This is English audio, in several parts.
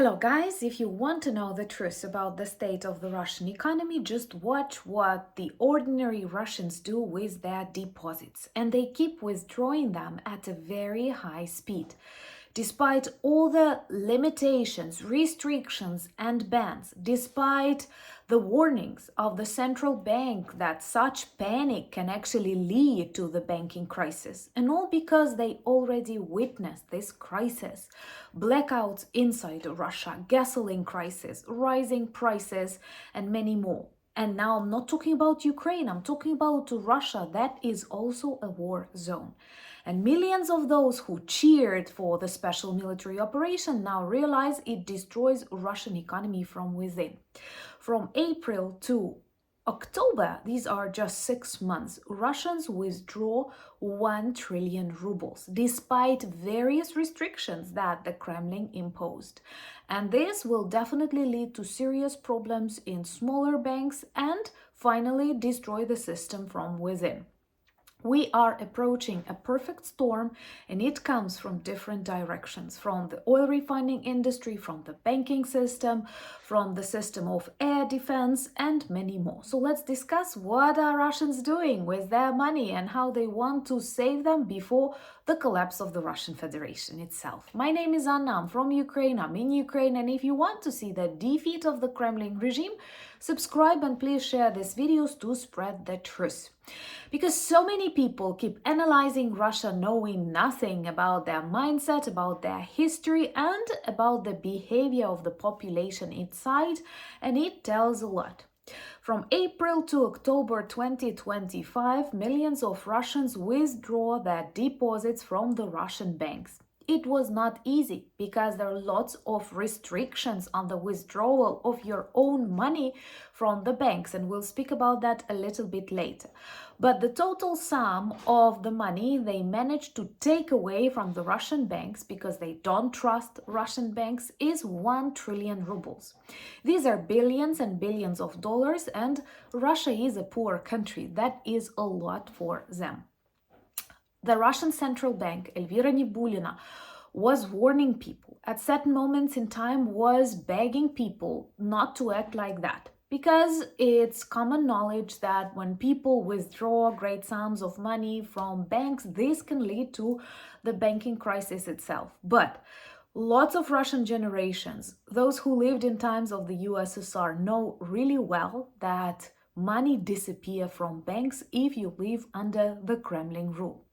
Hello guys, if you want to know the truth about the state of the Russian economy, just watch what the ordinary Russians do with their deposits, and they keep withdrawing them at a very high speed. Despite all the limitations, restrictions and bans, despite the warnings of the central bank that such panic can actually lead to the banking crisis, and all because they already witnessed this crisis. Blackouts inside Russia, gasoline crisis, rising prices, and many more. And now I'm not talking about Ukraine, I'm talking about Russia. That is also a war zone. And millions of those who cheered for the special military operation now realize it destroys Russian economy from within. From April to October, these are just 6 months, Russians withdraw 1 trillion rubles, despite various restrictions that the Kremlin imposed. And this will definitely lead to serious problems in smaller banks and finally destroy the system from within. We are approaching a perfect storm, and it comes from different directions, from the oil refining industry, from the banking system, from the system of air defense, and many more. So let's discuss what are Russians doing with their money and how they want to save them before the collapse of the Russian Federation itself. My name is Anna, I'm from Ukraine, I'm in Ukraine, and if you want to see the defeat of the Kremlin regime, subscribe and please share these videos to spread the truth. Because so many people keep analyzing Russia knowing nothing about their mindset, about their history, and about the behavior of the population inside, and it tells a lot. From April to October 2025, millions of Russians withdraw their deposits from the Russian banks. It was not easy because there are lots of restrictions on the withdrawal of your own money from the banks, and we'll speak about that a little bit later. But the total sum of the money they managed to take away from the Russian banks, because they don't trust Russian banks, is 1 trillion rubles. These are billions and billions of dollars, and Russia is a poor country. That is a lot for them. The Russian central bank, Elvira Nibulina, was warning people, at certain moments in time was begging people not to act like that. Because it's common knowledge that when people withdraw great sums of money from banks, this can lead to the banking crisis itself. But lots of Russian generations, those who lived in times of the USSR, know really well that money disappears from banks if you live under the Kremlin rule.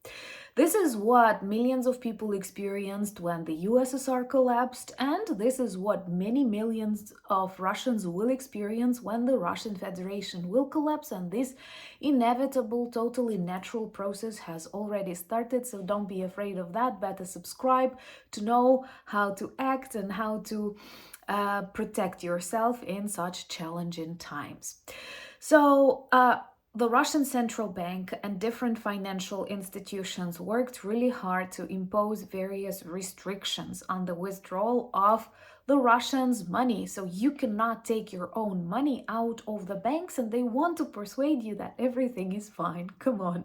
This is what millions of people experienced when the USSR collapsed, and this is what many millions of Russians will experience when the Russian Federation will collapse, and this inevitable, totally natural process has already started, so don't be afraid of that. Better subscribe to know how to act and how to protect yourself in such challenging times. So, the Russian central bank and different financial institutions worked really hard to impose various restrictions on the withdrawal of the Russians' money. So you cannot take your own money out of the banks, and they want to persuade you that everything is fine. Come on.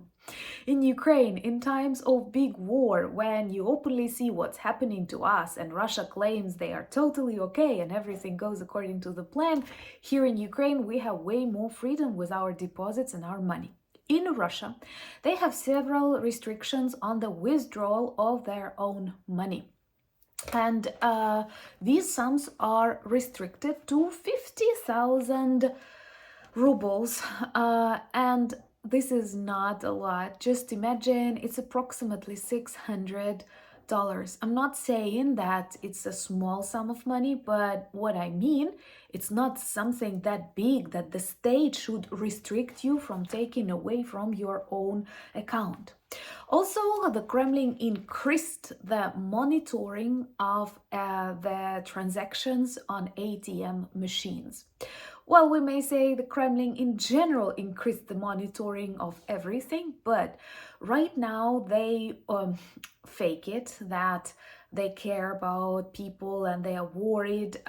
In Ukraine, in times of big war, when you openly see what's happening to us and Russia claims they are totally okay and everything goes according to the plan, here in Ukraine we have way more freedom with our deposits and our money. In Russia, they have several restrictions on the withdrawal of their own money. And these sums are restricted to 50,000 rubles, and this is not a lot. Just imagine it's approximately $600. I'm not saying that it's a small sum of money, but what I mean, it's not something that big that the state should restrict you from taking away from your own account. Also, the Kremlin increased the monitoring of the transactions on ATM machines. Well, we may say the Kremlin in general increased the monitoring of everything, but right now they fake it that they care about people, and they are worried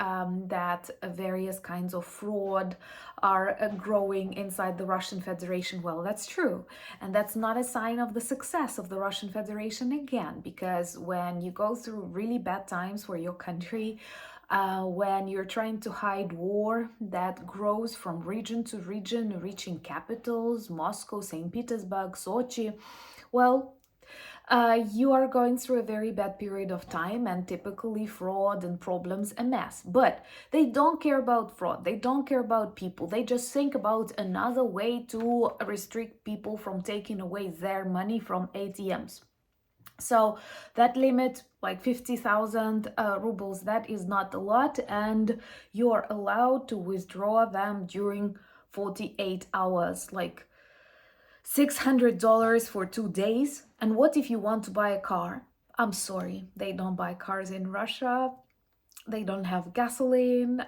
that various kinds of fraud are growing inside the Russian Federation. Well, that's true. And that's not a sign of the success of the Russian Federation again, because when you go through really bad times for your country, when you're trying to hide war that grows from region to region, reaching capitals, Moscow, St. Petersburg, Sochi, well, you are going through a very bad period of time, and typically fraud and problems amass. But they don't care about fraud. They don't care about people. They just think about another way to restrict people from taking away their money from ATMs. So that limit, like 50,000 rubles, that is not a lot, and you are allowed to withdraw them during 48 hours, like $600 for 2 days. And what if you want to buy a car? I'm sorry, they don't buy cars in Russia. They don't have gasoline.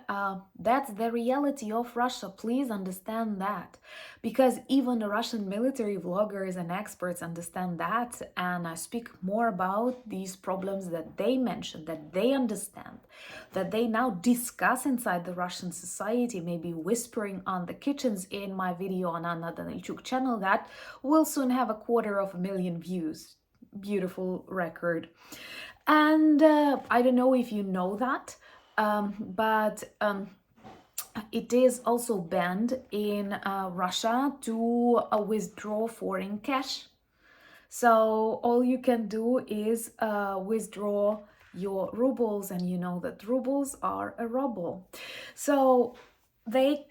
That's the reality of Russia. Please understand that. Because even the Russian military vloggers and experts understand that. And I speak more about these problems that they mention, that they understand, that they now discuss inside the Russian society, maybe whispering on the kitchens in my video on Anna Danilchuk channel that will soon have 250,000 views. Beautiful record. And I don't know if you know that, but it is also banned in Russia to withdraw foreign cash. So all you can do is withdraw your rubles, and you know that rubles are a ruble. So they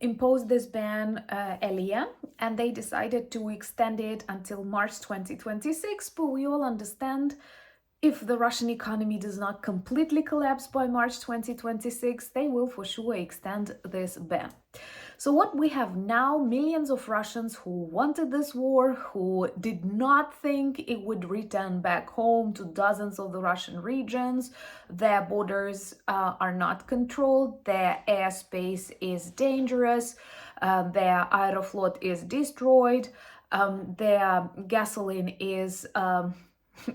imposed this ban earlier, and they decided to extend it until March 2026, but we all understand if the Russian economy does not completely collapse by March 2026, they will for sure extend this ban. So what we have now, millions of Russians who wanted this war, who did not think it would return back home to dozens of the Russian regions. Their borders are not controlled, their airspace is dangerous, their aeroflot is destroyed, their gasoline is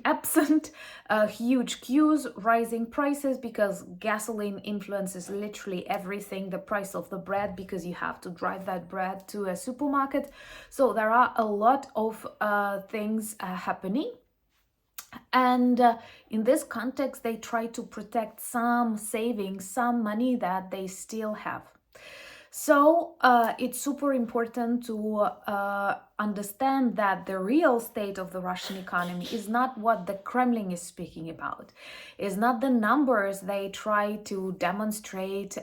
absent, huge queues, rising prices because gasoline influences literally everything, the price of the bread, because you have to drive that bread to a supermarket. So there are a lot of things happening. And in this context, they try to protect some savings, some money that they still have. So it's super important to understand that the real state of the Russian economy is not what the Kremlin is speaking about, is not the numbers they try to demonstrate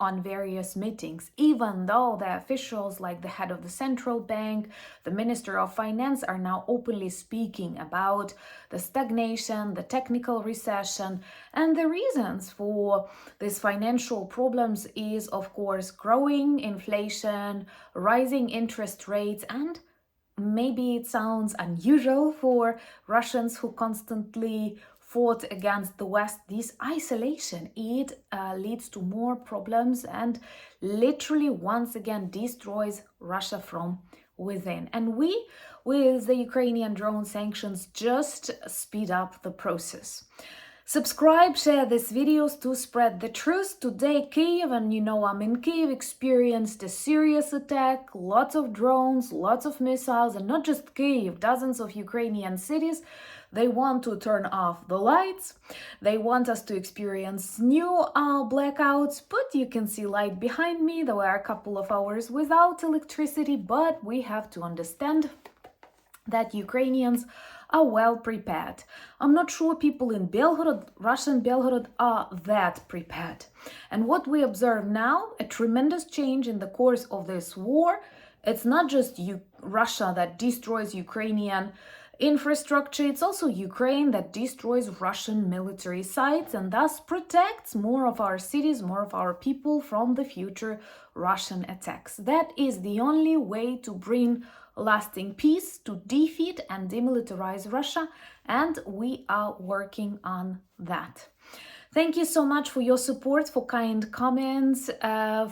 on various meetings, even though the officials like the head of the central bank, the minister of finance are now openly speaking about the stagnation, the technical recession, and the reasons for these financial problems is, of course, growing inflation, rising interest rates, and maybe it sounds unusual for Russians who constantly fought against the West, this isolation, it leads to more problems and literally once again destroys Russia from within. And we, with the Ukrainian drone sanctions, just speed up the process. Subscribe, share these videos to spread the truth. Today, Kyiv, and you know I'm in Kyiv, experienced a serious attack, lots of drones, lots of missiles, and not just Kyiv, dozens of Ukrainian cities. They want to turn off the lights. They want us to experience new blackouts, but you can see light behind me. There were a couple of hours without electricity, but we have to understand that Ukrainians are well prepared. I'm not sure people in Belgorod, Russian Belgorod, are that prepared. And what we observe now, a tremendous change in the course of this war. It's not just Russia that destroys Ukrainian infrastructure, it's also Ukraine that destroys Russian military sites and thus protects more of our cities, more of our people from the future Russian attacks. That is the only way to bring lasting peace, to defeat and demilitarize Russia, and we are working on that. Thank you so much for your support, for kind comments,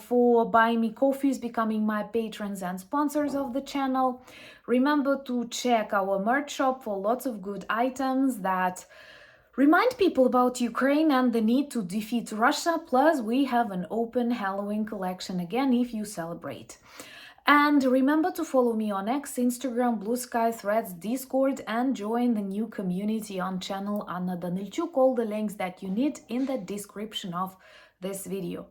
for buying me coffees, becoming my patrons and sponsors of the channel. Remember to check our merch shop for lots of good items that Remind people about Ukraine and the need to defeat Russia, plus we have an open Halloween collection again if you celebrate. And remember to follow me on X, Instagram, Blue Sky, Threads, Discord, and join the new community on channel Anna Danilchuk. All the links that you need in the description of this video.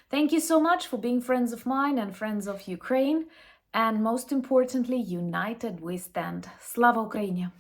Thank you so much for being friends of mine and friends of Ukraine. And most importantly, united we stand. Slava Ukraini!